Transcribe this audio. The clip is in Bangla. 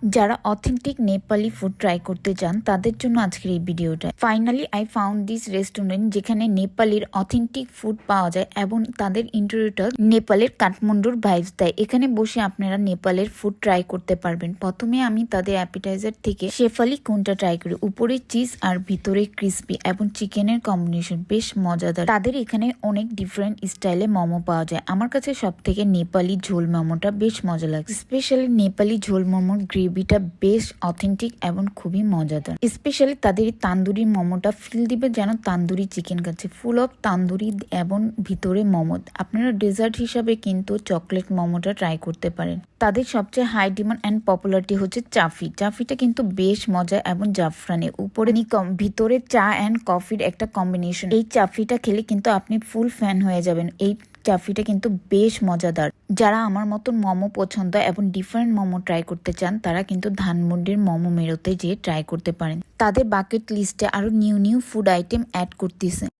যারা অথেন্টিক নেপালি ফুড ট্রাই করতে চান তাদের জন্য আজকের এই ভিডিওটা। Finally I found this restaurant যেখানে নেপালির অথেন্টিক ফুড পাওয়া যায় এবং তাদের ইন্টারভিউটা নেপালের কাঠমান্ডুর ভাইবস দেয়। এখানে বসে আপনারা নেপালের ফুড ট্রাই করতে পারবেন। প্রথমে আমি তাদের অ্যাপিটাইজার থেকে শেফালি কোনটা ট্রাই করি। উপরে চিজ আর ভিতরে ক্রিস্পি এবং চিকেনের কম্বিনেশন বেশ মজাদার। তাদের এখানে অনেক ডিফারেন্ট স্টাইলে মোমো পাওয়া যায়। আমার কাছে সব থেকে নেপালি ঝোল মোমোটা বেশ মজা লাগে। স্পেশালি নেপালি ঝোল মোমোর গ্রেভিটা বেশ অথেন্টিক এবং খুবই মজাদার। স্পেশালি তাদের তান্দুরি মোমোটা ফিল দিবে যেন তান্দুরি চিকেন খাচ্ছে, ফুল অফ তান্দুরি এবং ভিতরে মোমো। আপনারা ডেজার্ট হিসাবে কিন্তু চকলেট মোমোটা ট্রাই করতে পারেন। তাদের সবচেয়ে হাই ডিমান্ড অ্যান্ড পপুলারিটি হচ্ছে চাফি। চাফিটা কিন্তু বেশ মজা এবং জাফরানে উপরে ভিতরে চা অ্যান্ড কফির একটা কম্বিনেশন। এই চাফিটা খেলে কিন্তু আপনি ফুল ফ্যান হয়ে যাবেন। এই চাফিটা কিন্তু বেশ মজাদার। যারা আমার মতন মোমো পছন্দ এবং ডিফারেন্ট মোমো ট্রাই করতে চান তারা কিন্তু ধানমন্ডির মোমো মেরোতে যেয়ে ট্রাই করতে পারেন। তাদের বাকেট লিস্টে আরো নিউ ফুড আইটেম অ্যাড করতেছে।